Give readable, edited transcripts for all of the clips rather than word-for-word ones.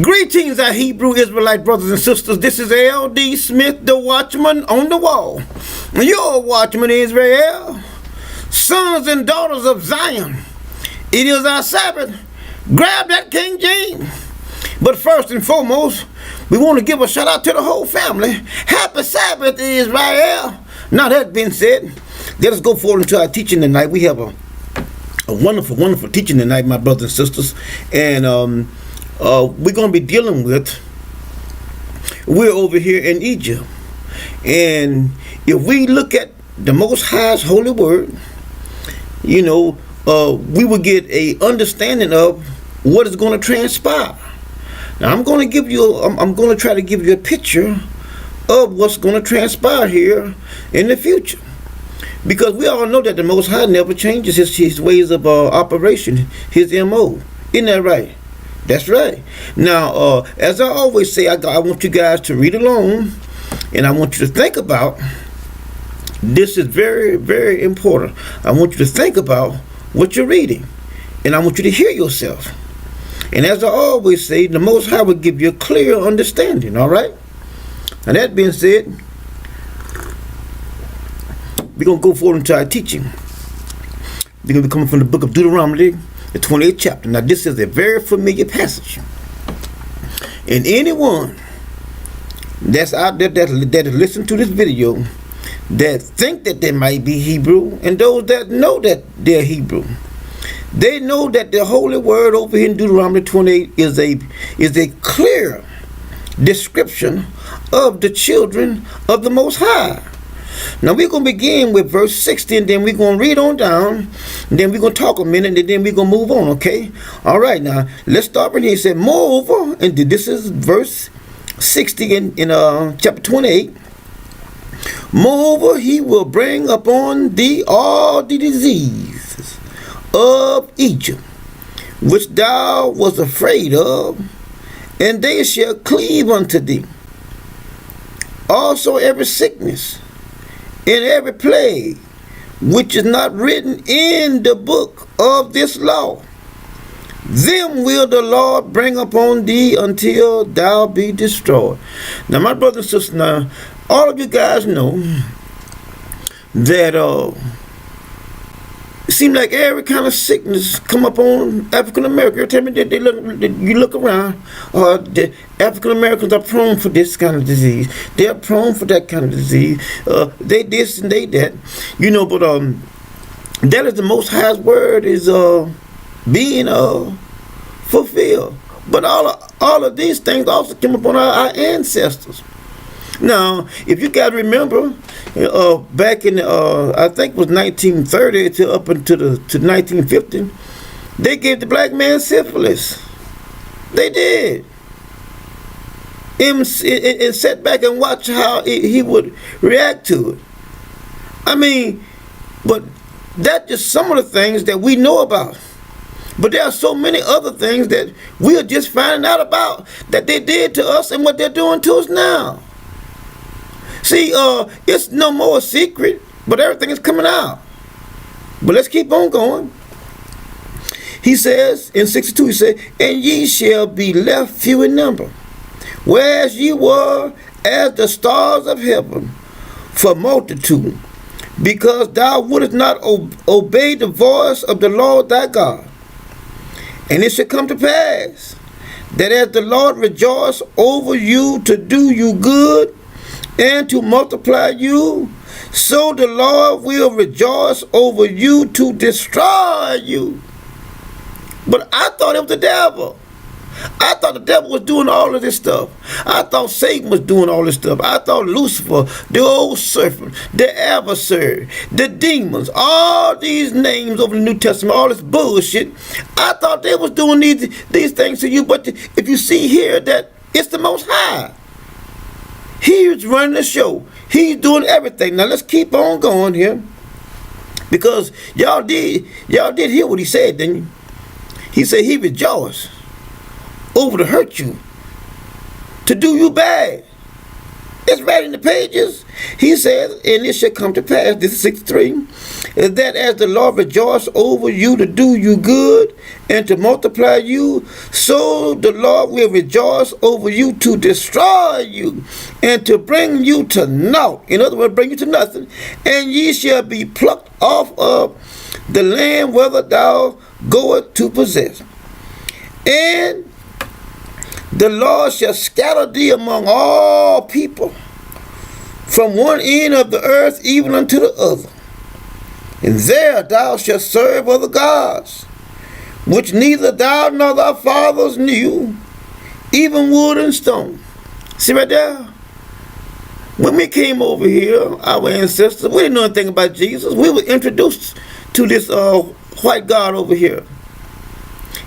Greetings, our Hebrew Israelite brothers and sisters. This is L.D. Smith, the Watchman on the wall. Your Watchman, Israel, sons and daughters of Zion. It is our Sabbath. Grab that King James. But first and foremost, we want to give a shout out to the whole family. Happy Sabbath, Israel. Now that being said, let us go forward into our teaching tonight. We have a wonderful, wonderful teaching tonight, my brothers and sisters. And we're going to be dealing with, we're over here in Egypt. And if we look at the Most High's holy word, we will get a understanding of what is going to transpire. Now I'm going to try to give you a picture of what's going to transpire here in the future. Because we all know that the Most High never changes his ways of operation, his MO. Isn't that right? That's right. Now, as I always say, I want you guys to read along, and I want you to think about, this is very, very important. I want you to think about what you're reading, and I want you to hear yourself. And as I always say, the Most High will give you a clear understanding, all right? Now, that being said, we're going to go forward into our teaching. We're going to be coming from the book of Deuteronomy, the 28th chapter. Now, this is a very familiar passage. And anyone that's out there that listen to this video, that think that they might be Hebrew, and those that know that they're Hebrew, they know that the holy word over here in Deuteronomy 28 is a clear description of the children of the Most High. Now we're going to begin with verse 60, and then we're going to read on down, and then we're going to talk a minute, and then we're going to move on, okay? All right, now, let's start right here. He said, moreover, and this is verse 60 in chapter 28, moreover, he will bring upon thee all the diseases of Egypt, which thou wast afraid of, and they shall cleave unto thee. Also every sickness, in every plague which is not written in the book of this law, them will the Lord bring upon thee until thou be destroyed. Now, my brothers and sisters, now, all of you guys know that it seems like every kind of sickness come up on African Americans. Every time you look around, the African Americans are prone for this kind of disease. They are prone for that kind of disease. They this and they that. But that is the Most High's word is being fulfilled. But all of these things also came upon our ancestors. Now, if you guys remember, back in I think it was 1930 to up into to 1950, they gave the black man syphilis. They did. And sat back and watch how he would react to it. I mean, but that's just some of the things that we know about. But there are so many other things that we are just finding out about that they did to us and what they're doing to us now. See, it's no more a secret, but everything is coming out. But let's keep on going. He says, in 62, he said, and ye shall be left few in number, whereas ye were as the stars of heaven for multitude, because thou wouldest not obey the voice of the Lord thy God. And it shall come to pass, that as the Lord rejoice over you to do you good, and to multiply you, so the Lord will rejoice over you to destroy you. But I thought it was the devil. I thought the devil was doing all of this stuff. I thought Satan was doing all this stuff. I thought Lucifer, the old serpent, the adversary, the demons, all these names over the New Testament, all this bullshit, I thought they was doing these things to you. But if you see here that it's the Most High. He's running the show. He's doing everything. Now let's keep on going here, because y'all did hear what he said, didn't you? He said he rejoiced over to hurt you, to do you bad. It's right in the pages. He says, and it shall come to pass, this is 63, is that as the Lord rejoice over you to do you good and to multiply you, so the Lord will rejoice over you to destroy you and to bring you to naught. In other words, bring you to nothing. And ye shall be plucked off of the land whether thou goest to possess. And the Lord shall scatter thee among all people, from one end of the earth even unto the other. And there thou shalt serve other gods, which neither thou nor thy fathers knew, even wood and stone. See right there? When we came over here, our ancestors, we didn't know anything about Jesus. We were introduced to this white God over here.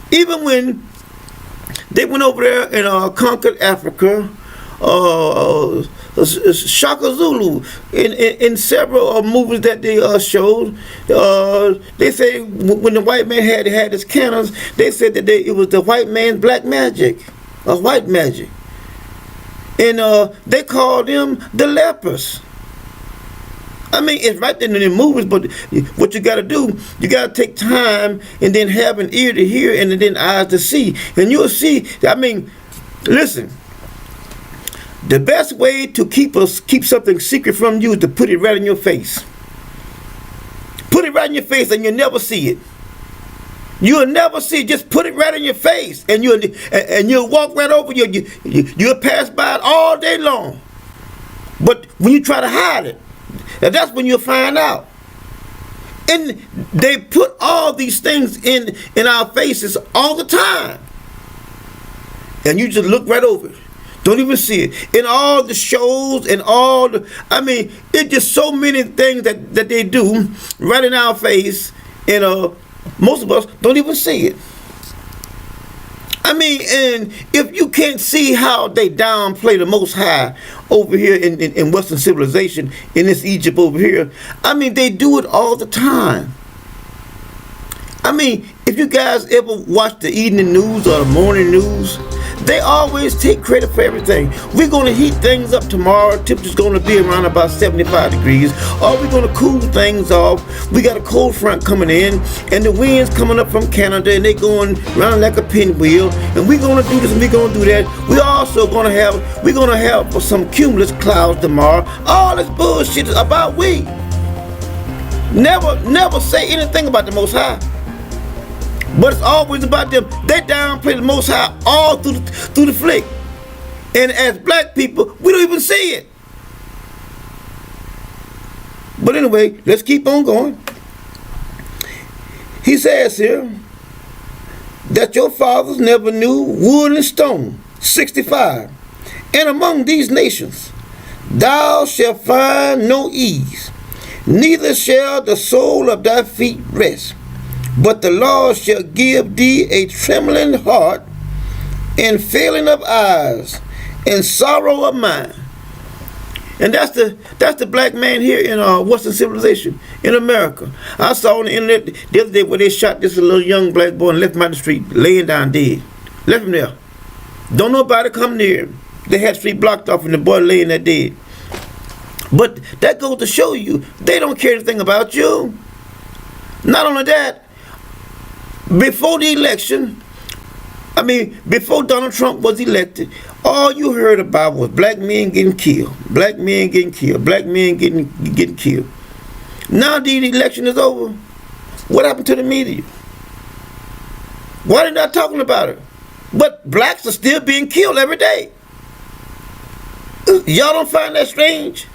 Even when they went over there and conquered Africa, Shaka Zulu, in several movies that they showed, they say when the white man had his cannons, they said that it was the white man's black magic, white magic. And they called them the lepers. I mean, it's right there in the movies, but what you got to do, you got to take time and then have an ear to hear and then eyes to see. And you'll see, I mean, listen, the best way to keep something secret from you is to put it right in your face. Put it right in your face and you'll never see it. You'll never see it. Just put it right in your face and you'll walk right over you. You'll pass by it all day long. But when you try to hide it, that's when you'll find out. And they put all these things in our faces all the time. And you just look right over it. Don't even see it. In all the shows and all the, I mean, it's just so many things that they do right in our face. And most of us don't even see it. I mean, and if you can't see how they downplay the Most High over here in Western civilization, in this Egypt over here, I mean, they do it all the time. I mean, if you guys ever watch the evening news or the morning news, they always take credit for everything. We're going to heat things up tomorrow. Temperature's going to be around about 75 degrees. Or we're going to cool things off. We got a cold front coming in, and the wind's coming up from Canada, and they going around like a pinwheel. And we're going to do this and we're going to do that. We're also going to have some cumulus clouds tomorrow. All this bullshit is about we. Never say anything about the Most High. But it's always about them. They downplay the Most High all through the flick. And as black people, we don't even see it. But anyway, let's keep on going. He says here that your fathers never knew wood and stone. 65. And among these nations thou shalt find no ease, neither shall the sole of thy feet rest. But the Lord shall give thee a trembling heart, and failing of eyes, and sorrow of mind. And that's the black man here in Western civilization, in America. I saw on the internet the other day where they shot this little young black boy and left him out the street, laying down dead. Left him there. Don't nobody come near him. They had the street blocked off and the boy laying there dead. But that goes to show you, they don't care anything about you. Not only that, before the election, I mean, before Donald Trump was elected, all you heard about was black men getting killed, black men getting killed, black men getting killed. Now the election is over. What happened to the media? Why are they not talking about it? But blacks are still being killed every day. Y'all don't find that strange?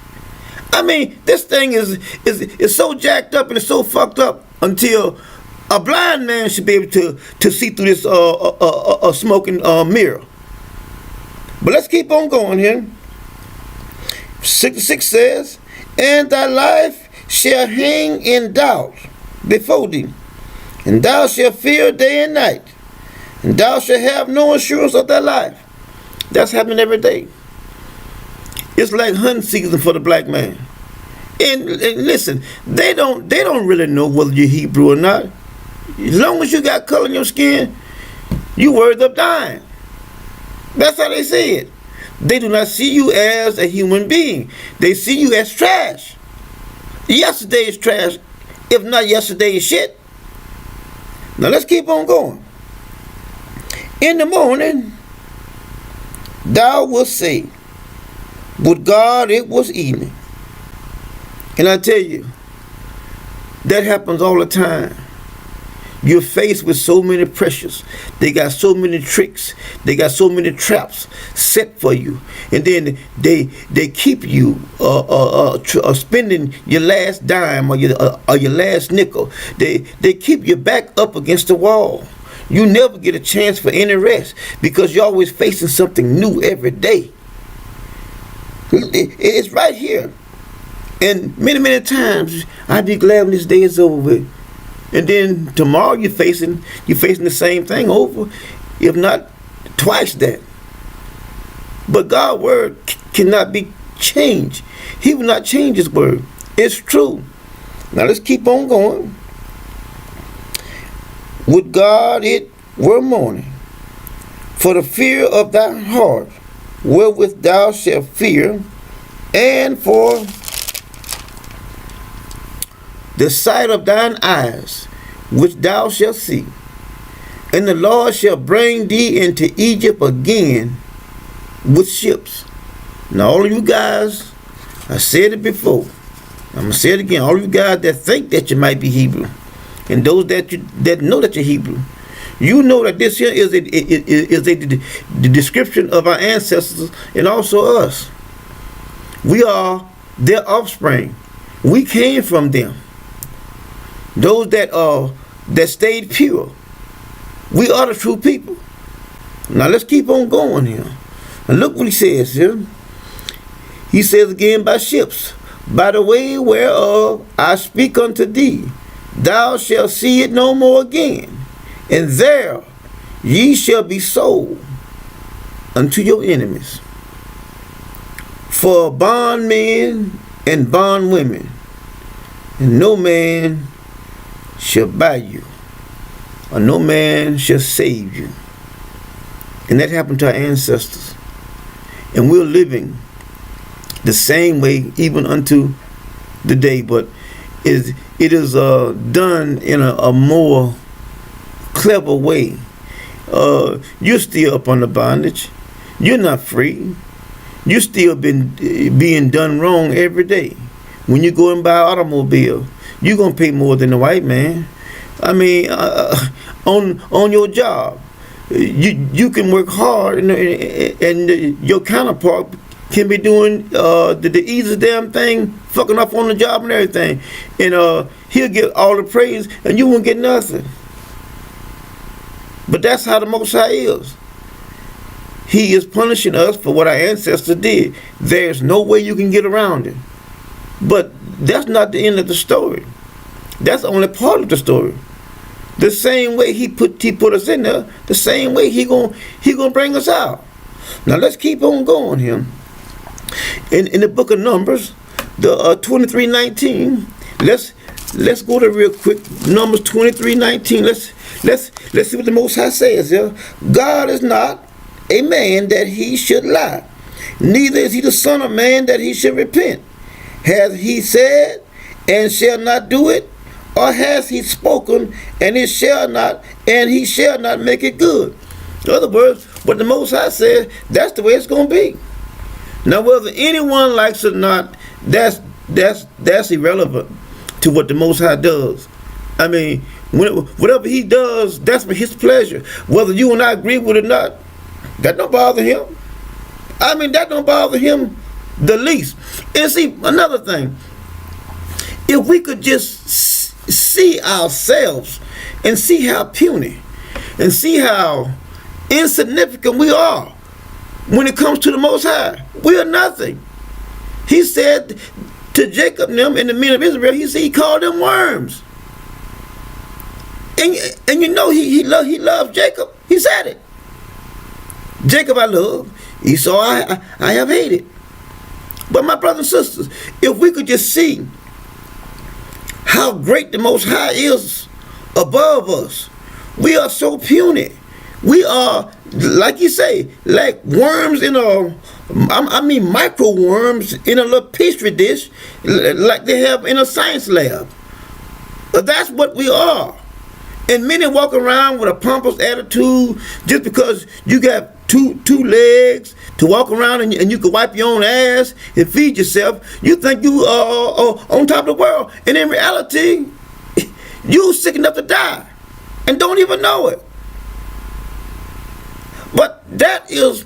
I mean, this thing is so jacked up and it's so fucked up until a blind man should be able to see through this smoking mirror. But let's keep on going here. 66 says, and thy life shall hang in doubt before thee, and thou shalt fear day and night, and thou shalt have no assurance of thy life. That's happening every day. It's like hunting season for the black man. And listen, they don't really know whether you're Hebrew or not. As long as you got color in your skin, you worried of dying. That's how they see it. They do not see you as a human being. They see you as trash. Yesterday is trash, if not yesterday is shit. Now let's keep on going. In the morning, thou wilt say, with God it was evening. And I tell you, that happens all the time. You're faced with so many pressures. They got so many tricks. They got so many traps set for you. And then they keep you spending your last dime or your last nickel. They keep your back up against the wall. You never get a chance for any rest because you're always facing something new every day. It's right here. And many times I'd be glad when this day is over with. And then tomorrow you're facing the same thing over, if not twice that. But God's word cannot be changed. He will not change his word. It's true. Now let's keep on going. With God it were morning, for the fear of thy heart, wherewith thou shalt fear, and for the sight of thine eyes, which thou shalt see. And the Lord shall bring thee into Egypt again with ships. Now all of you guys, I said it before, I'm going to say it again, all of you guys that think that you might be Hebrew, and those that know that you're Hebrew, you know that this here is the description of our ancestors and also us. We are their offspring. We came from them. Those that stayed pure. We are the true people. Now let's keep on going here. And look what he says here. He says again, by ships, by the way whereof I speak unto thee, thou shalt see it no more again, and there ye shall be sold unto your enemies. For bondmen and bondwomen, and no man shall buy you, or no man shall save you. And that happened to our ancestors. And we're living the same way even unto the day, but it is done in a more clever way. You're still up under bondage. You're not free. You're still being done wrong every day. When you go and buy an automobile, you're going to pay more than the white man. I mean, on your job, you can work hard, and your counterpart can be doing the easiest damn thing, fucking up on the job and everything. And he'll get all the praise, and you won't get nothing. But that's how the Most High is. He is punishing us for what our ancestors did. There's no way you can get around it. But that's not the end of the story. That's only part of the story. The same way he put us in there, the same way he gonna bring us out. Now let's keep on going here. In the book of Numbers, the 23:19. Let's go to real quick. Numbers 23:19. Let's see what the Most High says here. God is not a man that he should lie, neither is he the son of man that he should repent. Has he said and shall not do it? Or has he spoken and he shall not make it good? In other words, what the Most High said, that's the way it's going to be. Now, whether anyone likes it or not, that's irrelevant to what the Most High does. I mean, whatever he does, that's for his pleasure. Whether you and I agree with it or not, that don't bother him. I mean, that don't bother him the least. And see, another thing, if we could just see ourselves and see how puny and see how insignificant we are when it comes to the Most High. We are nothing. He said to Jacob and them and the men of Israel, he called them worms. And you know he loved Jacob. He said it. Jacob I love, Esau I have hated. But my brothers and sisters, if we could just see how great the Most High is above us. We are so puny. We are, like you say, like worms in a, I mean micro worms in a little pastry dish, like they have in a science lab. But that's what we are. And many walk around with a pompous attitude just because you got two legs to walk around and you can wipe your own ass and feed yourself. You think you are on top of the world. And in reality, you sick enough to die and don't even know it. But that is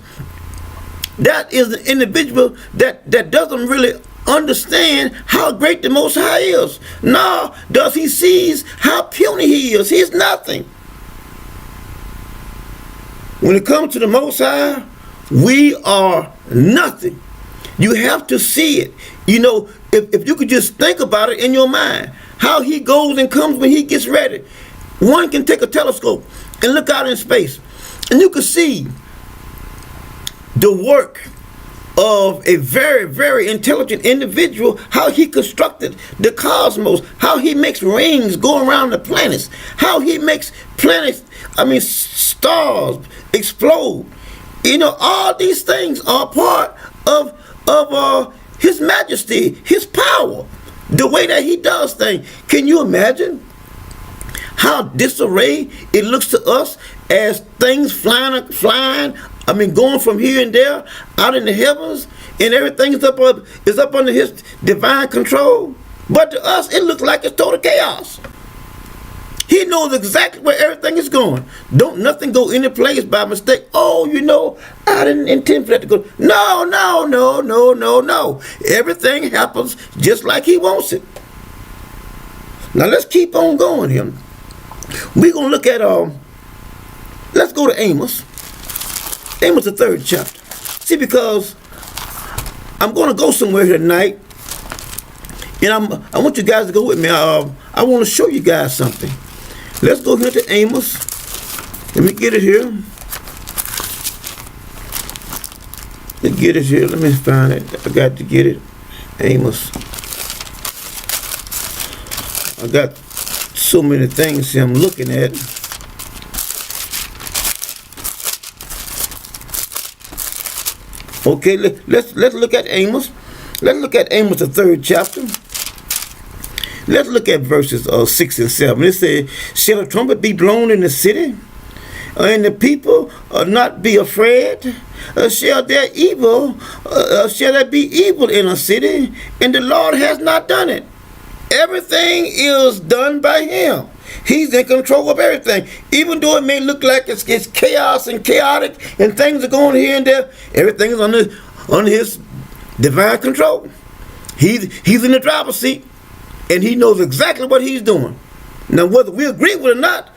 an individual that doesn't really understand how great the Most High is. Nor does he sees how puny he is. He's nothing. When it comes to the Most High, we are nothing. You have to see it. You know, if you could just think about it in your mind, how he goes and comes when he gets ready. One can take a telescope and look out in space, and you can see the work of a very, very intelligent individual, how he constructed the cosmos, how he makes rings go around the planets, how he makes planets, stars explode. You know, all these things are part of his majesty, his power, the way that he does things. Can you imagine how disarray it looks to us as things flying, going from here and there out in the heavens, and everything is up under his divine control? But to us, it looks like it's total chaos. He knows exactly where everything is going. Don't nothing go any place by mistake. Oh, I didn't intend for that to go. No. Everything happens just like he wants it. Now let's keep on going here. We're going to look at, let's go to Amos. Amos, the 3rd chapter. See, because I'm going to go somewhere here tonight, and I want you guys to go with me. I want to show you guys something. Let's go here to Amos. Let me get it here. Let me find it. I got to get it. Amos. I got so many things here I'm looking at. Okay, let's look at Amos. Let's look at Amos, the 3rd chapter. Let's look at verses 6 and 7. It says, "Shall a trumpet be blown in the city, and the people not be afraid? Shall there be evil in a city, and the Lord has not done it?" Everything is done by him. He's in control of everything. Even though it may look like it's chaos and chaotic and things are going here and there, everything is under his divine control. He's in the driver's seat, and he knows exactly what he's doing. Now, whether we agree with it or not,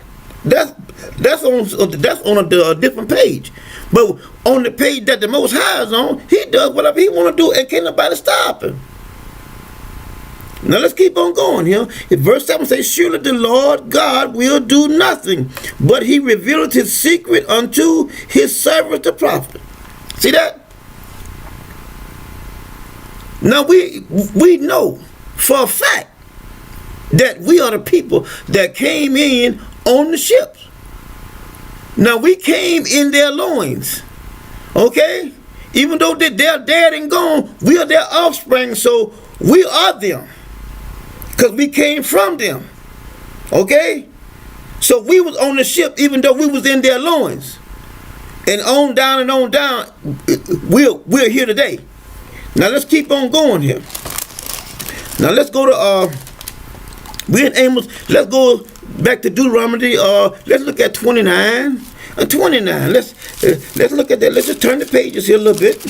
that's on a different page. But on the page that the Most High is on, he does whatever he want to do, and can't nobody stop him. Now let's keep on going here. In verse 7 says, "Surely the Lord God will do nothing, but he revealed his secret unto his servant the prophet." See that? Now we know for a fact that we are the people that came in on the ships. Now we came in their loins. Okay? Even though they're dead and gone, we are their offspring, so we are them. Because we came from them. Okay? So we was on the ship even though we was in their loins. And on down, we're here today. Now let's keep on going here. Now let's go to we're in Amos. Let's go back to Deuteronomy. Let's look at 29 and 29. Let's look at that. Let's just turn the pages here a little bit.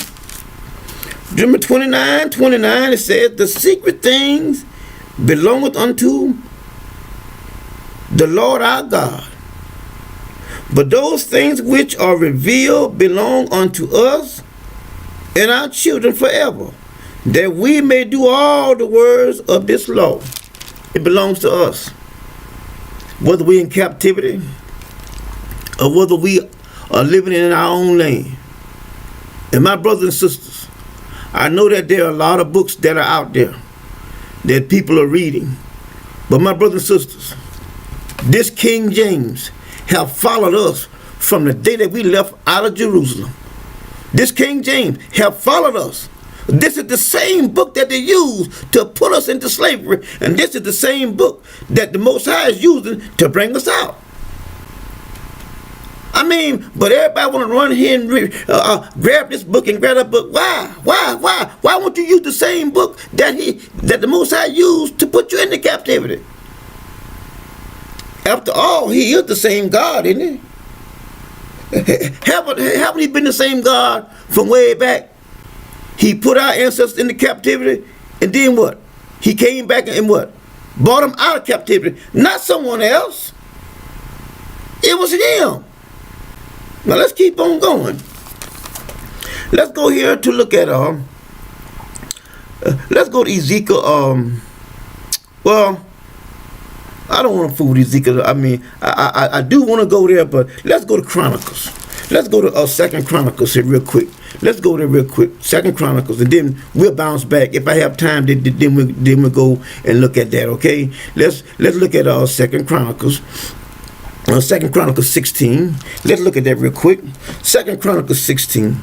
Remember 29, it says, "The secret things belongeth unto the Lord our God, but those things which are revealed belong unto us and our children forever, that we may do all the words of this law." It belongs to us, whether we're in captivity or whether we are living in our own land. And my brothers and sisters, I know that there are a lot of books that are out there that people are reading. But my brothers and sisters, this King James have followed us from the day that we left out of Jerusalem. This King James have followed us. This is the same book that they used to put us into slavery, and this is the same book that the Most High is using to bring us out. I mean, but everybody want to run here and grab this book and grab that book. Why? Why won't you use the same book that the Most High used to put you into captivity? After all, He is the same God, isn't He? Haven't He been the same God from way back? He put our ancestors into captivity, and then what? He came back and what? Brought them out of captivity. Not someone else. It was Him. Now let's keep on going. Let's go here to look at let's go to Ezekiel. Well, I don't want to fool Ezekiel. I mean, I do want to go there, but let's go to Chronicles. Let's go to 2 Chronicles here real quick. Let's go there real quick. 2 Chronicles, and then we'll bounce back. If I have time, then we'll go and look at that. Okay. Let's look at 2 Chronicles. 2 Chronicles 16. Let's look at that real quick. 2 Chronicles 16.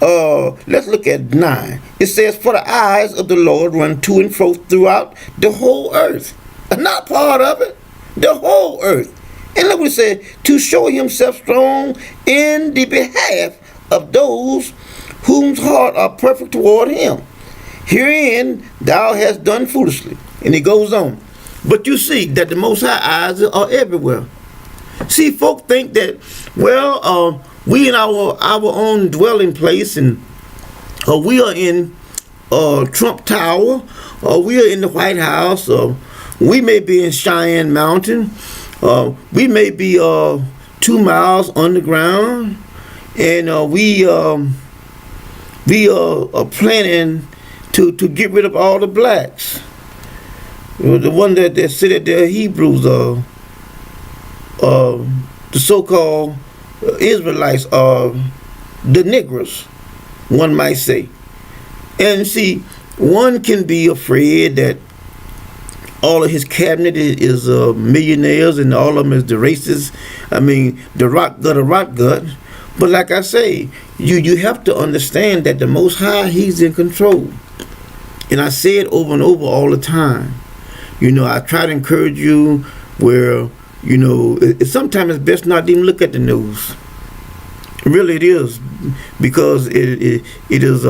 Let's look at 9. It says, "For the eyes of the Lord run to and fro throughout the whole earth." Not part of it, the whole earth. And look what it said, "to show Himself strong in the behalf of those whose heart are perfect toward Him. Herein thou hast done foolishly." And it goes on. But you see that the Most High eyes are everywhere. See, folk think that, well, we in our own dwelling place, and we are in Trump Tower, or we are in the White House, or we may be in Cheyenne Mountain, we may be 2 miles underground, and we are planning to get rid of all the blacks. The one that said that they're Hebrews, the so-called Israelites, are the Negroes, one might say. And see, one can be afraid that all of his cabinet is millionaires, and all of them is the racists. I mean, the rock gut. But like I say, you have to understand that the Most High, He's in control. And I say it over and over all the time. You know, I try to encourage you where, you know, sometimes it's best not to even look at the news. Really, it is, because it is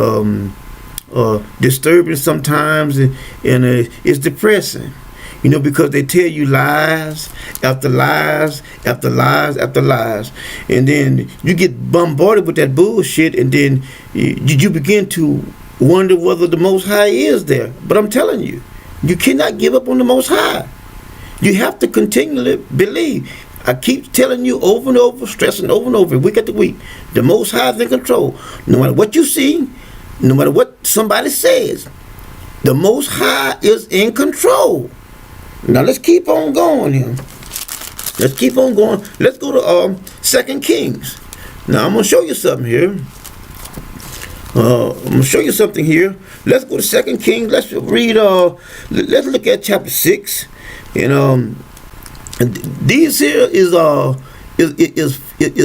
disturbing sometimes, and it's depressing. You know, because they tell you lies after lies after lies after lies, and then you get bombarded with that bullshit, and then you begin to wonder whether the Most High is there. But I'm telling you, you cannot give up on the Most High. You have to continually believe. I keep telling you over and over, stressing over and over, week after week, the Most High is in control. No matter what you see, no matter what somebody says, the Most High is in control. Now let's keep on going here. Let's keep on going. Let's go to 2 Kings. Now I'm going to show you something here. I'm going to show you something here. Let's go to 2 Kings. Let's read, let's look at chapter 6. And these here is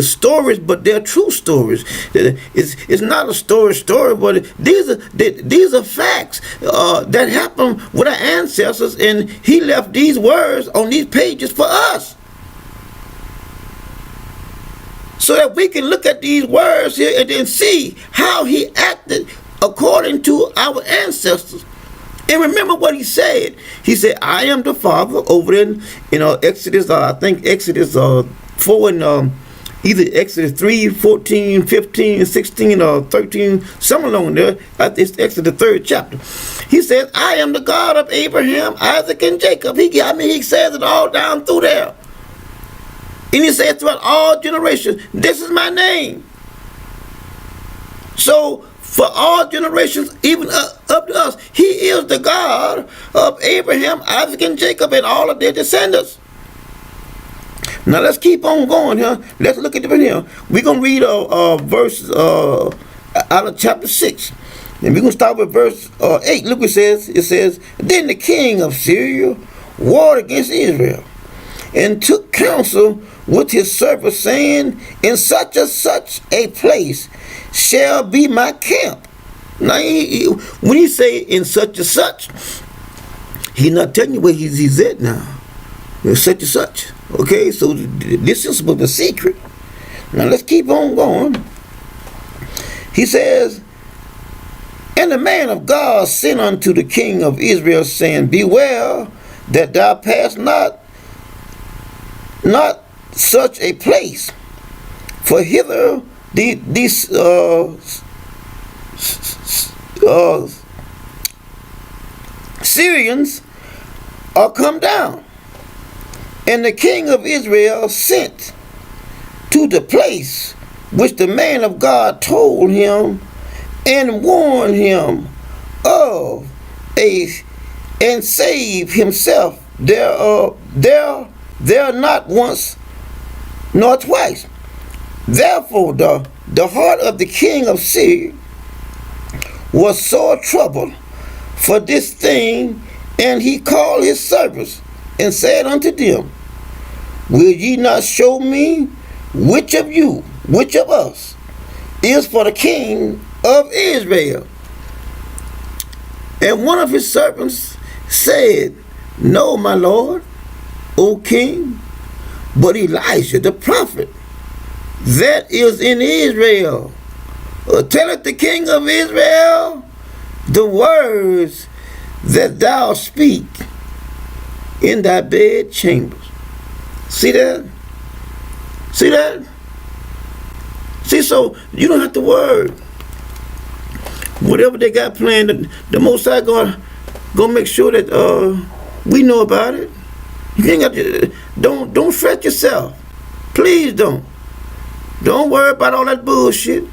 stories, but they're true stories. It's not a story, but these are facts that happened with our ancestors, and He left these words on these pages for us, so that we can look at these words here and then see how He acted according to our ancestors. And remember what He said. He said, "I am the Father," over in Exodus, I think Exodus 4 and either Exodus 3, 14, 15, 16, or 13, somewhere along there. It's Exodus, the 3rd chapter. He says, "I am the God of Abraham, Isaac, and Jacob." He says it all down through there. And He says throughout all generations, "This is my name." So for all generations, even up to us, He is the God of Abraham, Isaac, and Jacob, and all of their descendants. Now let's keep on going here. Let's look at it here. We're going to read verses out of chapter 6. And we're going to start with verse 8. Look what it says. It says, "Then the king of Syria warred against Israel, and took counsel with his servants, saying, in such a place shall be my camp. Now, when he say in such and such, he's not telling you where he's at now. It's such and such. Okay, so this is supposed to be a secret. Now let's keep on going. He says, and the man of God sent unto the king of Israel, saying, beware that thou pass not such a place, for hither these Syrians are come down. And the king of Israel sent to the place which the man of God told him, and warned him of and save himself there not once nor twice. Therefore the heart of the king of Syria was sore troubled for this thing, and he called his servants and said unto them, will ye not show me which of us is for the king of Israel? And one of his servants said, no, my lord, O king, but Elijah the prophet that is in Israel telleth the king of Israel the words that thou speak in thy bed chambers. See that? See that? See, so you don't have to worry. Whatever they got planned, the Most High gonna make sure that we know about it. You ain't got to, don't fret yourself. Please don't. Don't worry about all that bullshit.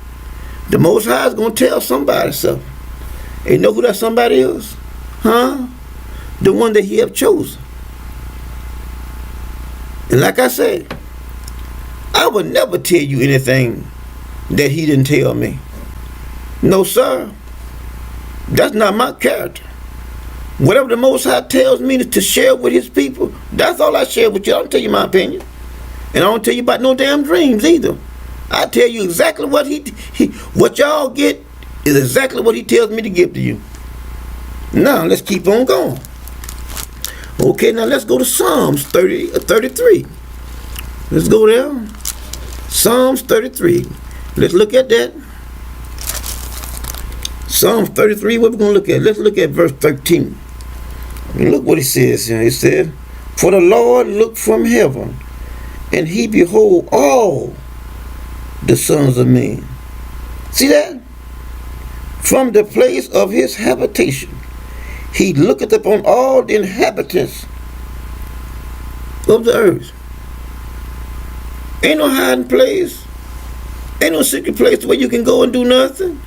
The Most High is gonna tell somebody something. And you know who that somebody is? Huh? The one that he have chosen. And like I said, I would never tell you anything that he didn't tell me. No, sir. That's not my character. Whatever the Most High tells me to share with his people, that's all I share with you. I don't tell you my opinion. And I don't tell you about no damn dreams either. I tell you exactly what what y'all get is exactly what he tells me to give to you. Now, let's keep on going. Okay, now let's go to Psalms 33. Let's go there. Psalms 33. Let's look at that. Psalms 33, what we're going to look at? Let's look at verse 13. And look what it says here. It said, for the Lord looked from heaven, and he behold all the sons of men. See that? From the place of his habitation, he looketh upon all the inhabitants of the earth. Ain't no hiding place. Ain't no secret place where you can go and do nothing.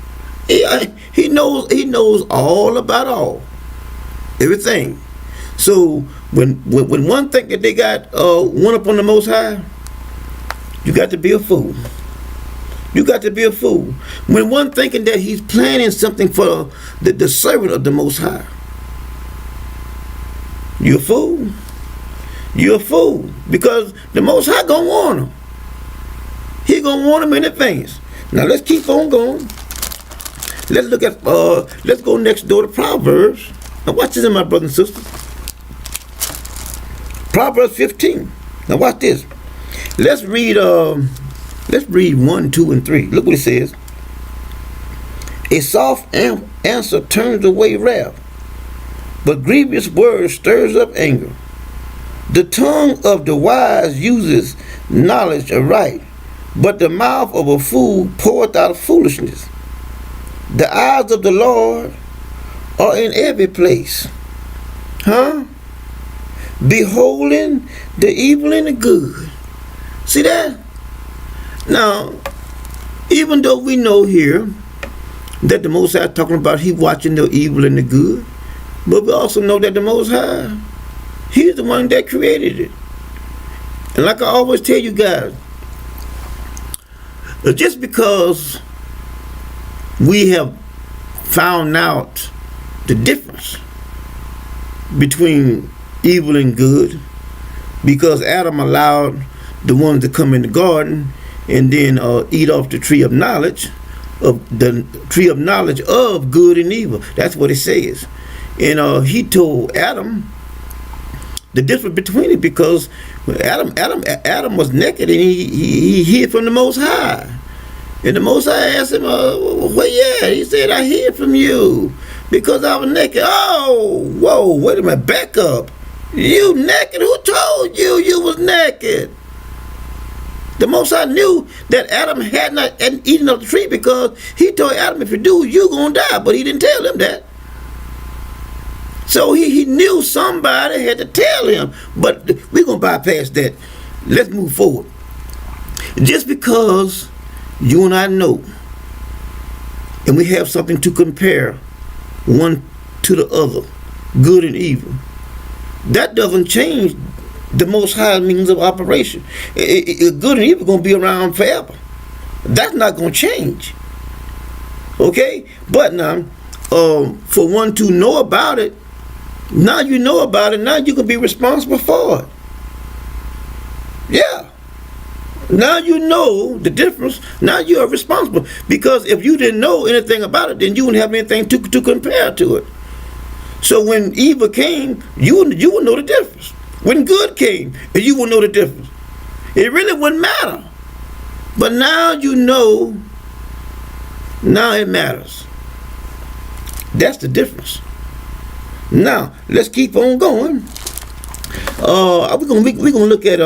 He knows all about all. Everything. So when one think that they got one up on the Most High, you got to be a fool. You got to be a fool. When one thinking that he's planning something for the servant of the Most High, you're a fool. You're a fool. Because the Most High gonna warn him. He gonna warn him in advance. Now let's keep on going. Let's look at let's go next door to Proverbs. Now watch this, my brothers and sisters. Proverbs 15. Now watch this. Let's read 1, 2, and 3. Look what it says. A soft answer turns away wrath, but grievous words stirs up anger. The tongue of the wise uses knowledge aright, but the mouth of a fool poureth out foolishness. The eyes of the Lord are in every place, beholding the evil and the good. See that? Now, even though we know here that the Most High talking about he watching the evil and the good, but we also know that the Most High, he's the one that created it. And like I always tell you guys, just because we have found out the difference between evil and good, because Adam allowed the ones that come in the garden and then eat off the tree of knowledge, of good and evil. That's what it says. And he told Adam the difference between it, because Adam was naked and he hid from the Most High. And the Most High asked him, well, yeah. He said, I hid from you because I was naked. Oh, whoa, wait a minute, back up. You naked? Who told you you was naked? The Most High knew that Adam had not eaten of the tree, because he told Adam, if you do, you're going to die. But he didn't tell him that. So he knew somebody had to tell him. But we're going to bypass that. Let's move forward. Just because you and I know, and we have something to compare one to the other, good and evil, that doesn't change the Most High means of operation. Good and evil going to be around forever. That's not going to change. Okay? But now, for one to know about it, now you know about it, now you can be responsible for it. Yeah. Now you know the difference. Now you are responsible. Because if you didn't know anything about it, then you wouldn't have anything to compare to it. So when evil came, you would know the difference. When good came, you would know the difference. It really wouldn't matter. But now you know, now it matters. That's the difference. Now, let's keep on going. We're gonna look at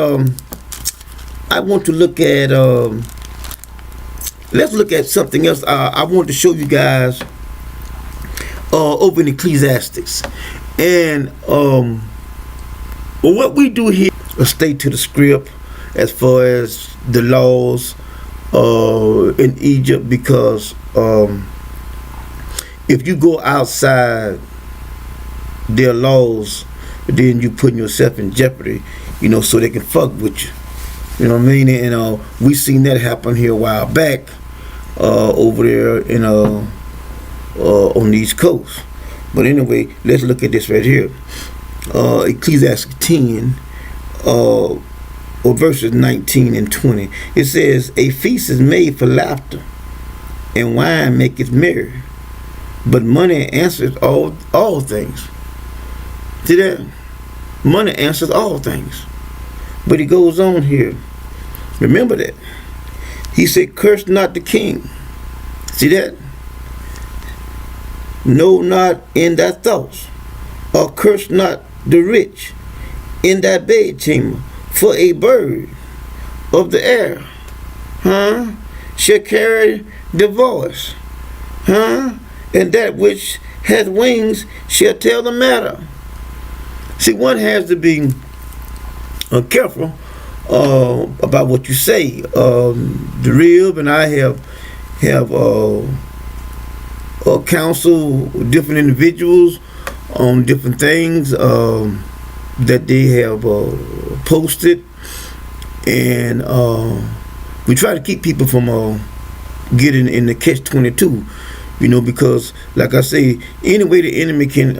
I want to look at let's look at something else. I want to show you guys over in Ecclesiastes. And what we do here is stay to the script as far as the laws in Egypt, because if you go outside their laws, then you putting yourself in jeopardy, so they can fuck with you. You know what I mean? And we seen that happen here a while back over there in on the East Coast. But anyway, let's look at this right here. Ecclesiastes 10, or verses 19 and 20. It says, a feast is made for laughter, and wine maketh merry, but money answers all things. See that? Money answers all things. But he goes on here. Remember that. He said, curse not the king. See that? No, not in thy thoughts. Or curse not the rich in thy bedchamber. For a bird of the air, shall carry the voice, and that which hath wings shall tell the matter. See, one has to be careful about what you say. The Rib and I have counseled different individuals on different things that they have posted, and we try to keep people from getting in the catch-22, because like I say, any way the enemy can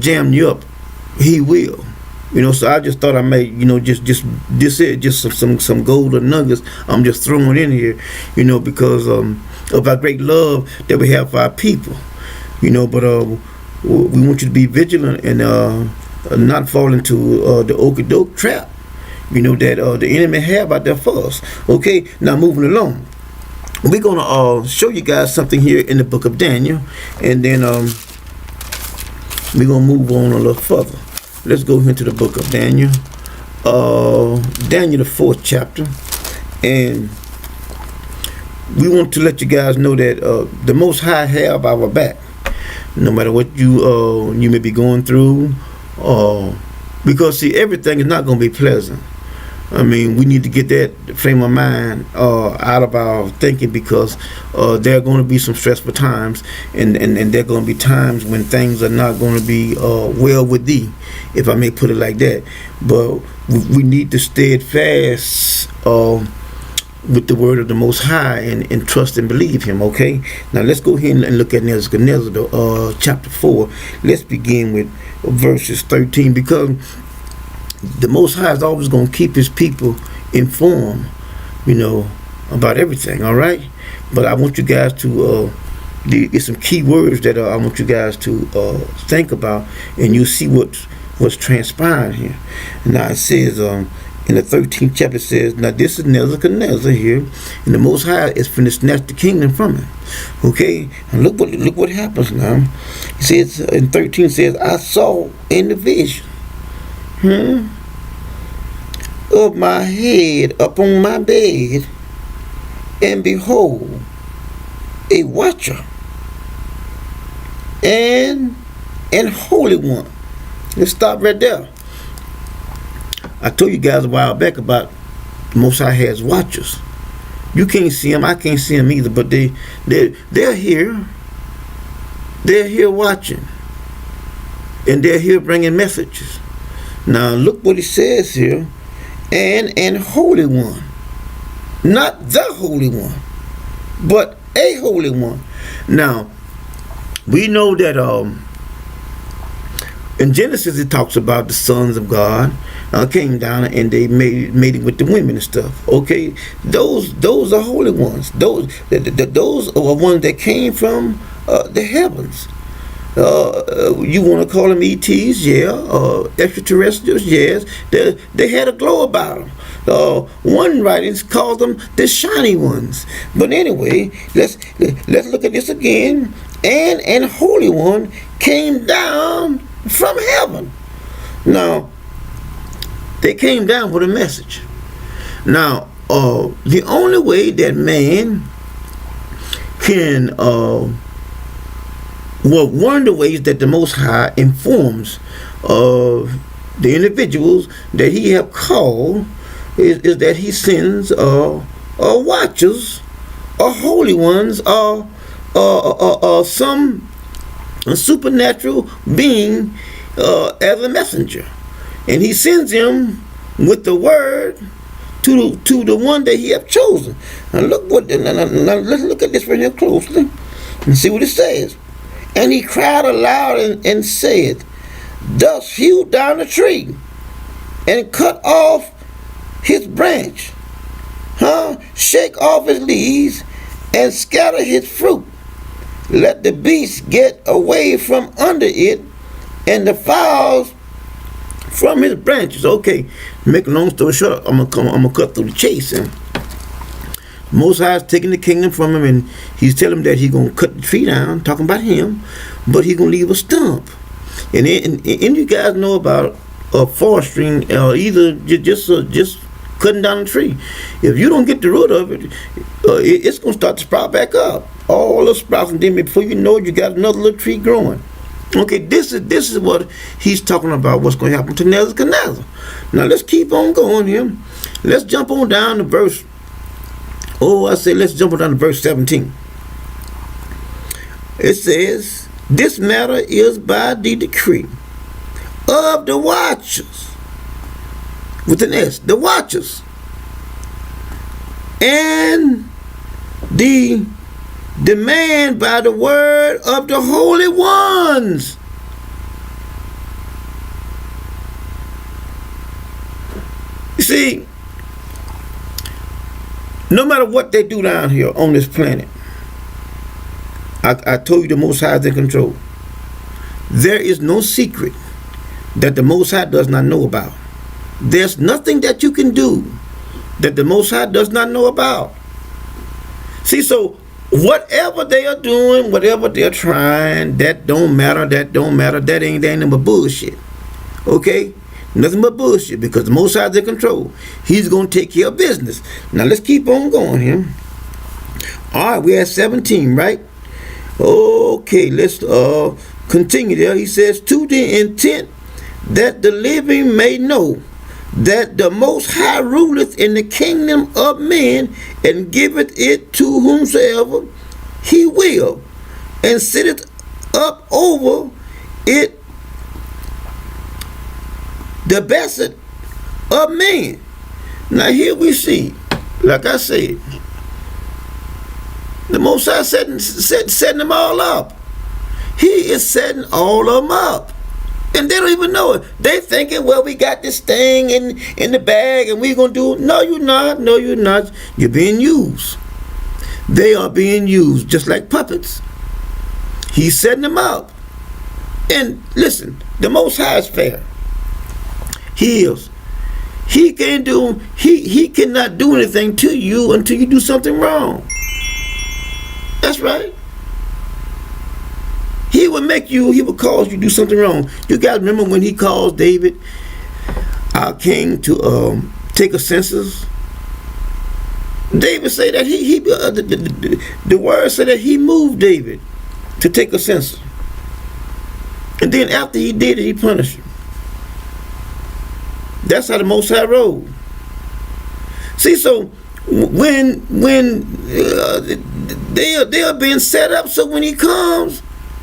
jam you up, he will. So I just thought I may, just some golden nuggets I'm just throwing in here, because of our great love that we have for our people, but we want you to be vigilant and not fall into the okey-doke trap, that the enemy have out there for us. Okay, now moving along, we're gonna show you guys something here in the book of Daniel, and then we're gonna move on a little further. Let's go into the book of Daniel, Daniel the 4th chapter, and we want to let you guys know that the Most High have our back, no matter what you may be going through, because see, everything is not going to be pleasant. I mean, we need to get that frame of mind out of our thinking, because there are going to be some stressful times, and there are going to be times when things are not going to be well with thee, if I may put it like that. But we need to steadfast with the word of the Most High and trust and believe Him. Okay, now let's go ahead and look at Nebuchadnezzar, chapter 4. Let's begin with verses 13, because the Most High is always going to keep His people informed, about everything. All right, but I want you guys to get some key words that I want you guys to think about, and you see what's transpiring here. Now it says in the 13th chapter, it says, now this is Nebuchadnezzar here, and the Most High is finna snatch the kingdom from him. Okay, and look what happens now. It says in 13 says, I saw in the vision of my head upon my bed, and behold, a watcher and an holy one. Let's stop right there. I told you guys a while back about the Most High has watchers. You can't see them, I can't see them either, but they're here. They're here watching, and they're here bringing messages. Now look what it says here, and an holy one, not the holy one, but a holy one. Now we know that in Genesis it talks about the sons of God came down and they made it with the women and stuff. Okay, those are holy ones. Those are ones that came from the heavens. You want to call them ETs, yeah, extraterrestrials, yes. They had a glow about them. One writings called them the shiny ones. But anyway, let's look at this again. And an holy one came down from heaven. Now, they came down with a message. Now, the only way that man can, one of the ways that the Most High informs of the individuals that he have called is that he sends watchers, holy ones, some supernatural being as a messenger, and he sends him with the word to the one that he have chosen. Now let's look at this right here closely and see what it says. And he cried aloud and said, thus hew down the tree and cut off his branch, shake off his leaves and scatter his fruit. Let the beasts get away from under it, and the fowls from his branches. Okay, make a long story short, I'm gonna cut through the chase. And Most High is taking the kingdom from him, and he's telling him that he's gonna cut the tree down, talking about him, but he's gonna leave a stump. And you guys know about forestry, either just cutting down the tree. If you don't get the root of it, it's gonna start to sprout back up. All the sprouts, and then before you know it, you got another little tree growing. Okay, this is what he's talking about, what's going to happen to Nebuchadnezzar. Now let's keep on going here. Let's jump on down to verse, let's jump on down to verse 17. It says, this matter is by the decree of the watchers, with an S, the watchers, and the demand by the word of the holy ones. You see, no matter what they do down here on this planet, I told you the Most High is in control. There is no secret that the Most High does not know about. There's nothing that you can do that the Most High does not know about. See, so whatever they are doing, whatever they're trying, that don't matter, that ain't nothing but bullshit. Okay? Nothing but bullshit, because the Most High is in control. He's going to take care of business. Now let's keep on going here. Alright, we're at 17, right? Okay, let's continue there. He says, to the intent that the living may know that the Most High ruleth in the kingdom of men, and giveth it to whomsoever he will, and sitteth up over it the best of men. Now here we see, like I said, the Most High setting them all up. He is setting all of them up. And they don't even know it. They thinking, well, we got this thing in the bag and we're going to do it. No, you're not. No, you're not. You're being used. They are being used just like puppets. He's setting them up. And listen, the Most High is fair. He is. He can't do, he cannot do anything to you until you do something wrong. That's right. He will make you, he will cause you to do something wrong. You guys remember when he caused David, our king, to take a census? David said that the word said that he moved David to take a census. And then after he did it, he punished him. That's how the Most High rolled. See, so when they are being set up, so when he comes,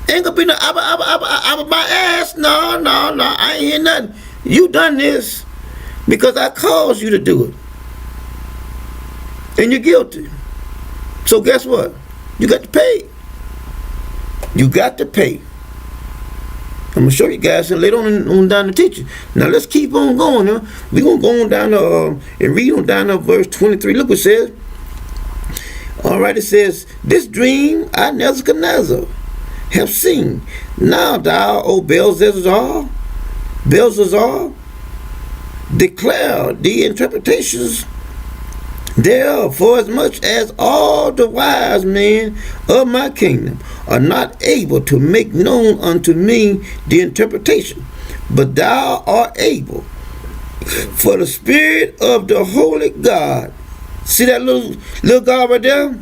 ain't gonna be no I'm my ass. No, I ain't hear nothing. You done this because I caused you to do it, and you're guilty. So guess what? You got to pay. You got to pay. I'm going to show you guys and later on down the teacher. Now let's keep on going. Huh? We're going to go on down to, and read on down to verse 23. Look what it says. All right, it says, this dream I, Nebuchadnezzar, have seen. Now thou, O Belshazzar, declare the interpretations thereof, for as much as all the wise men of my kingdom are not able to make known unto me the interpretation, but thou art able, for the spirit of the holy God, see that little God right there,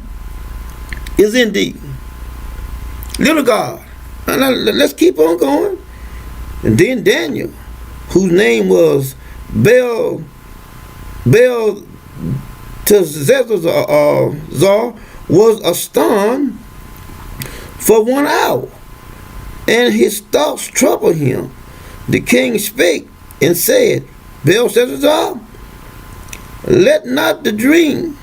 is in thee. Little God. Now, let's keep on going. And then Daniel, whose name was Belteshazzar, was astonished for 1 hour, and his thoughts troubled him. The king spake and said, Belshazzar, let not the dream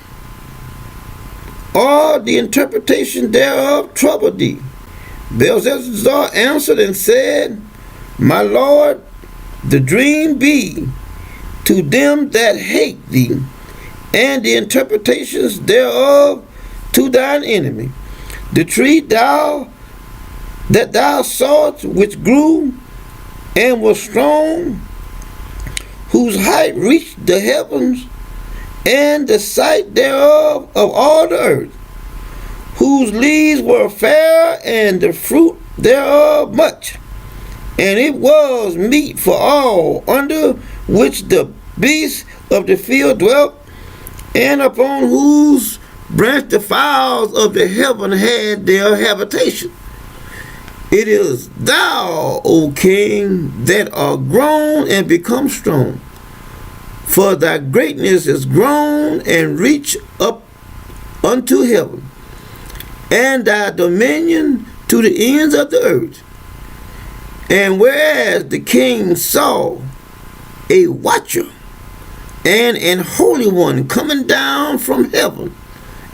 or the interpretation thereof trouble thee. Belshazzar answered and said, my lord, the dream be to them that hate thee, and the interpretations thereof to thine enemy. The tree that thou sawest, which grew and was strong, whose height reached the heavens, and the sight thereof of all the earth, whose leaves were fair, and the fruit thereof much, and it was meat for all, under which the beasts of the field dwelt, and upon whose branch the fowls of the heaven had their habitation. It is thou, O king, that art grown and become strong, for thy greatness is grown and reach up unto heaven, and thy dominion to the ends of the earth. And whereas the king saw a watcher and an holy one coming down from heaven,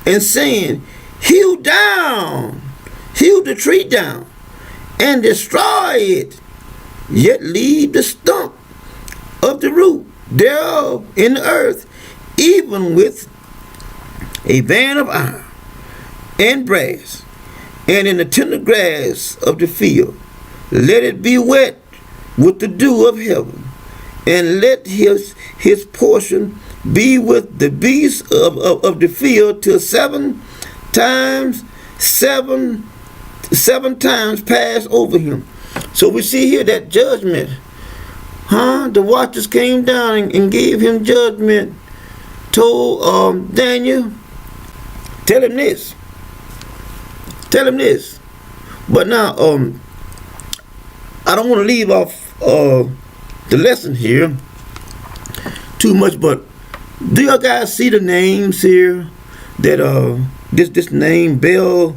and saying, hew the tree down, and destroy it, yet leave the stump of the root thereof in the earth, even with a band of iron and brass, and in the tender grass of the field, let it be wet with the dew of heaven, and let his portion be with the beasts of the field till seven times pass over him. So we see here that judgment. The watchers came down and gave him judgment. Told Daniel, tell him this. But now, I don't want to leave off the lesson here too much, but do y'all guys see the names here that this name Belshazzar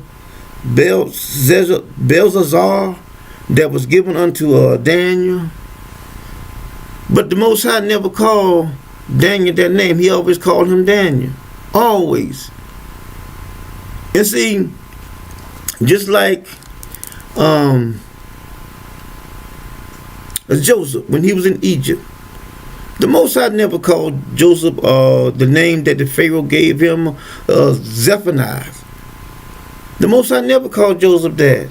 that was given unto Daniel? But the Most High never called Daniel that name. He always called him Daniel. Always. And see, just like Joseph when he was in Egypt. The Most High never called Joseph the name that the Pharaoh gave him, Zephaniah. The Most High never called Joseph that.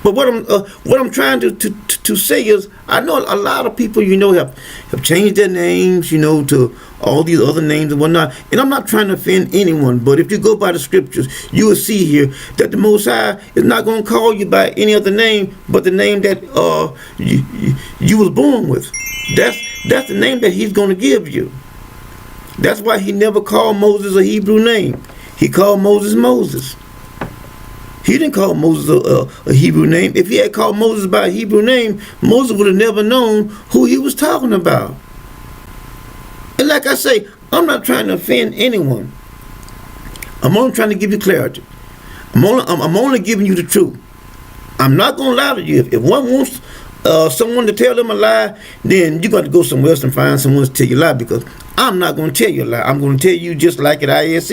But what I'm trying to say is, I know a lot of people, have changed their names, to all these other names and whatnot. And I'm not trying to offend anyone, but if you go by the scriptures, you will see here that the Most High is not going to call you by any other name but the name that you was born with. That's the name that he's going to give you. That's why he never called Moses a Hebrew name. He called Moses Moses. He didn't call Moses a Hebrew name. If he had called Moses by a Hebrew name, Moses would have never known who he was talking about. And like I say, I'm not trying to offend anyone. I'm only trying to give you clarity. I'm only giving you the truth. I'm not going to lie to you. If one wants someone to tell them a lie, then you got to go somewhere else and find someone to tell you a lie, because I'm not going to tell you a lie. I'm going to tell you just like it is.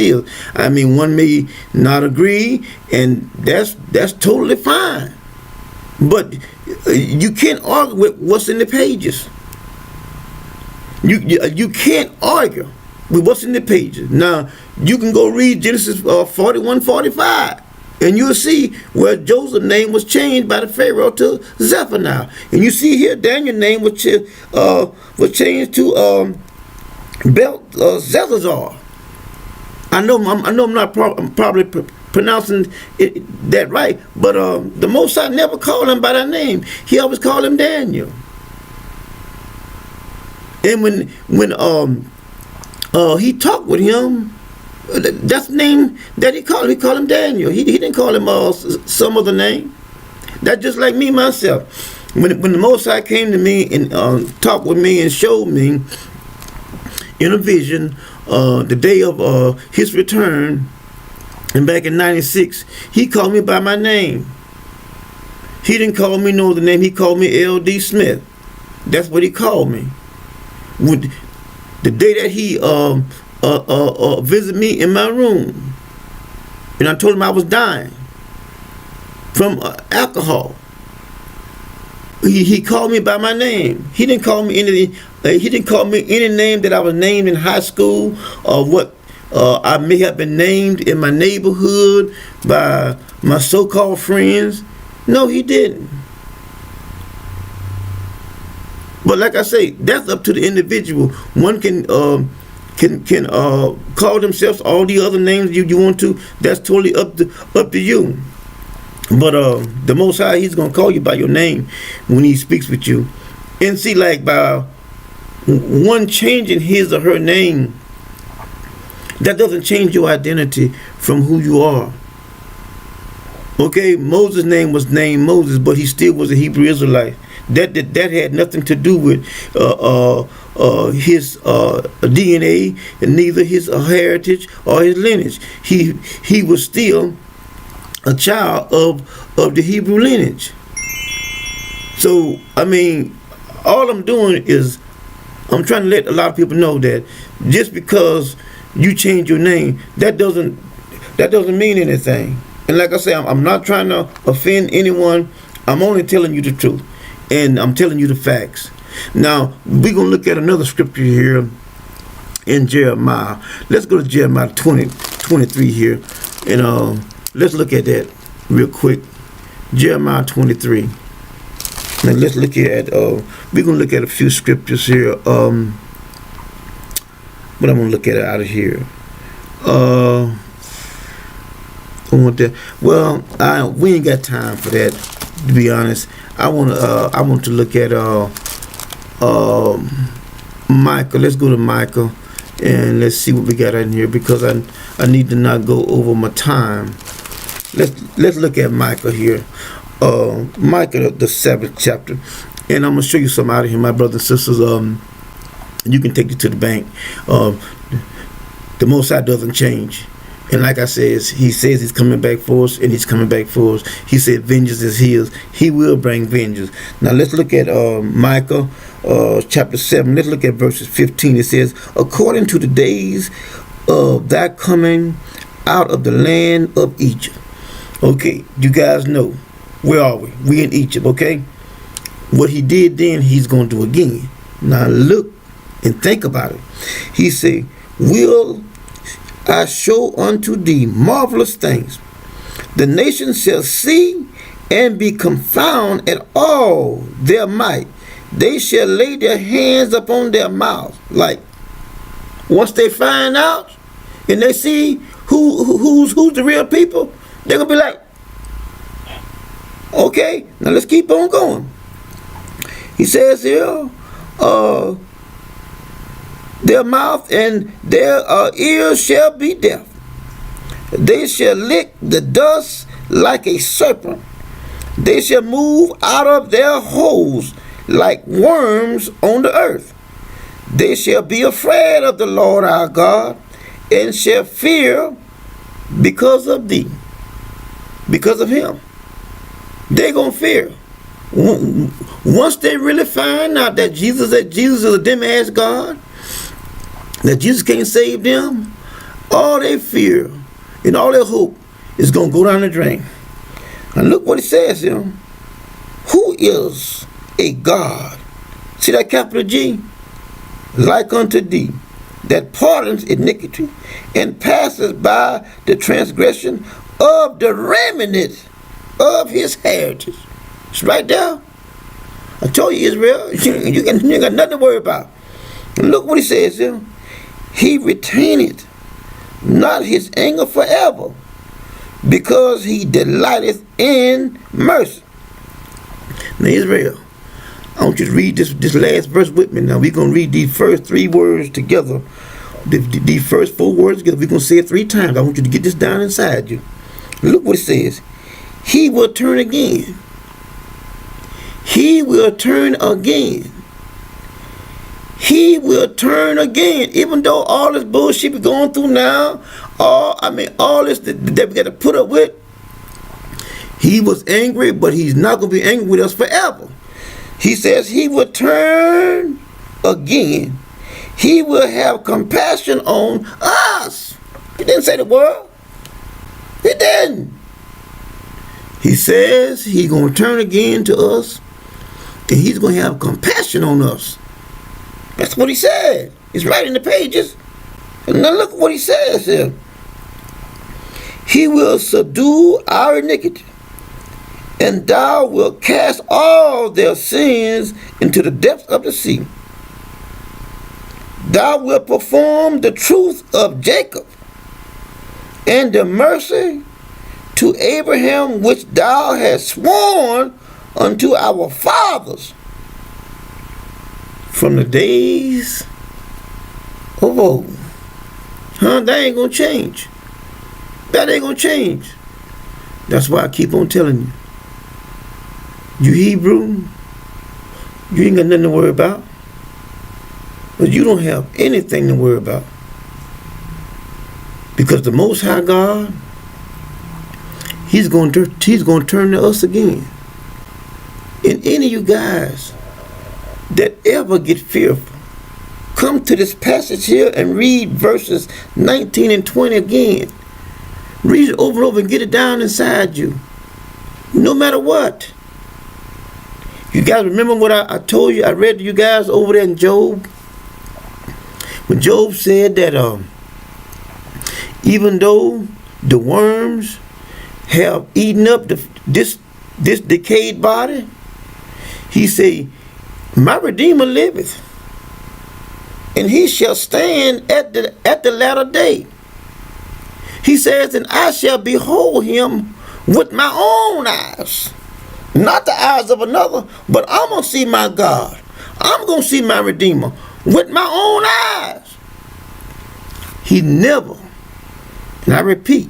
I mean, one may not agree, and that's totally fine. But you can't argue with what's in the pages. You can't argue with what's in the pages. Now, you can go read Genesis 41:45. And you'll see where Joseph's name was changed by the Pharaoh to Zephaniah. And you see here Daniel's name was changed to Belshazzar. I know I'm not probably pronouncing that right, but the Most High never called him by that name. He always called him Daniel. And when he talked with him, that's the name that he called him. He called him Daniel. He didn't call him some other name. That's just like me myself. When the Most High came to me and talked with me and showed me in a vision the day of his return, and back in '96, he called me by my name. He didn't call me no other name. He called me L.D. Smith. That's what he called me. The day that he visit me in my room, and I told him I was dying from alcohol. He called me by my name. He didn't call me any. He didn't call me any name that I was named in high school, or what I may have been named in my neighborhood by my so-called friends. No, he didn't. But like I say, that's up to the individual. One can call themselves all the other names you want to. That's totally up to you. But the Most High, he's gonna call you by your name when he speaks with you. And see, like, by one changing his or her name, that doesn't change your identity from who you are. Okay, Moses' name was named Moses, but he still was a Hebrew Israelite. That had nothing to do with his DNA, and neither his heritage or his lineage. He was still a child of the Hebrew lineage. So, I mean, all I'm doing is I'm trying to let a lot of people know that just because you change your name, that doesn't mean anything. And like I say, I'm not trying to offend anyone. I'm only telling you the truth, and I'm telling you the facts. Now, we're going to look at another scripture here in Jeremiah. Let's go to Jeremiah 20:23 here, and let's look at that real quick. Jeremiah 23. Now let's look at we're going to look at a few scriptures here. What I'm going to look at out of here. I want that. Well, we ain't got time for that, to be honest. I want to look at Micah. Let's go to Micah and let's see what we got in here, because I need to not go over my time. Let's look at Micah here. Micah, the 7th chapter, and I'm gonna show you something out of here, my brothers and sisters. You can take it to the bank. The Most High doesn't change. And like I said, he says he's coming back for us, and he's coming back for us. He said vengeance is his. He will bring vengeance. Now let's look at Micah chapter 7. Let's look at verses 15. It says, according to the days of thy coming out of the land of Egypt. Okay, you guys know. Where are we? We in Egypt, okay? what he did then, he's going to do again. Now look and think about it. He said, will I show unto thee marvelous things? The nations shall see and be confounded at all their might. They shall lay their hands upon their mouths. Like, once they find out and they see who's the real people, they're going to be like, okay, now let's keep on going. He says here, their mouth and their ears shall be deaf. They shall lick the dust like a serpent. They shall move out of their holes like worms on the earth. They shall be afraid of the Lord our God, and shall fear because of thee, because of him. They're going to fear. Once they really find out that Jesus is a dim-ass God, that Jesus can't save them, all their fear and all their hope is going to go down the drain. And look what it says here. Who is a God? See that capital G? Like unto thee, that pardons iniquity and passes by the transgression of the remnant of his heritage. It's right there. I told you, Israel, you got nothing to worry about. And look what he says here. He retaineth not his anger forever, because he delighteth in mercy. Now, Israel, I want you to read this last verse with me. Now, we're going to read these first 3 words together. These first 4 words together. We're going to say it 3 times. I want you to get this down inside you. Look what it says. He will turn again. He will turn again. He will turn again. Even though all this bullshit we're going through now, all this that we got to put up with, he was angry, but he's not going to be angry with us forever. He says he will turn again. He will have compassion on us. He didn't say the world. He didn't. He says he's going to turn again to us, and he's going to have compassion on us. That's what he said. It's right in the pages. And now look what he says here. He will subdue our iniquity, and thou wilt cast all their sins into the depths of the sea. Thou wilt perform the truth of Jacob, and the mercy to Abraham, which thou hast sworn unto our fathers from the days of old. That ain't gonna change. That ain't gonna change. That's why I keep on telling you. You Hebrew, you ain't got nothing to worry about. But you don't have anything to worry about. Because the Most High God, He's going to turn to us again. And any of you guys that ever get fearful, come to this passage here and read verses 19 and 20 again. Read it over and over and get it down inside you. No matter what. You guys remember what I told you? I read to you guys over there in Job. When Job said that even though the worms have eaten up this decayed body, he said, my Redeemer liveth, and he shall stand at the latter day. He says, and I shall behold him with my own eyes, not the eyes of another, but I'm going to see my God. I'm going to see my Redeemer with my own eyes. He never, and I repeat,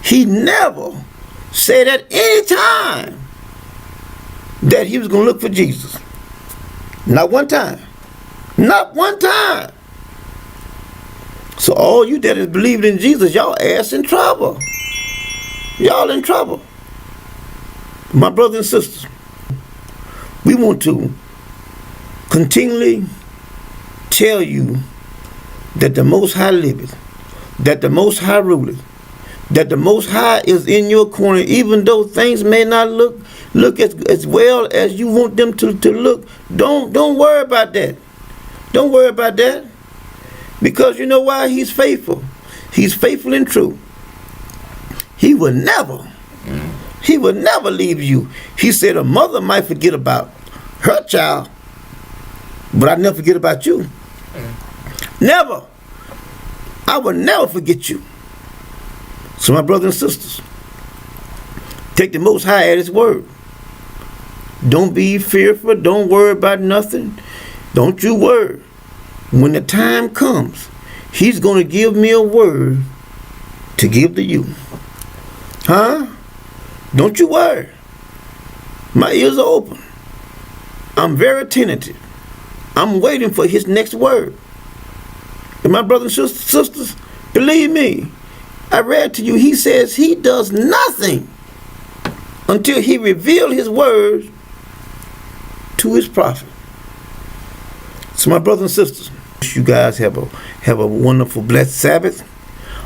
he never said at any time that he was going to look for Jesus. Not one time. Not one time. So all you that is believing in Jesus, y'all ass in trouble. Y'all in trouble. My brothers and sisters, we want to continually tell you that the Most High liveth, that the Most High ruleth, that the Most High is in your corner, even though things may not look as well as you want them to look. Don't worry about that. Don't worry about that. Because you know why? He's faithful. He's faithful and true. He will never leave you. He said a mother might forget about her child, but I never forget about you. Never. I will never forget you. So my brothers and sisters, take the Most High at His word. Don't be fearful. Don't worry about nothing. Don't you worry. When the time comes, He's going to give me a word to give to you. Huh? Don't you worry. My ears are open. I'm very attentive. I'm waiting for His next word. And my brothers and sisters, believe me, I read to you, He says He does nothing until He reveals His words to His prophet. So my brothers and sisters, you guys have a wonderful, blessed Sabbath.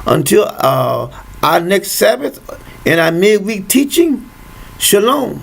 Until our next Sabbath and our midweek teaching, shalom.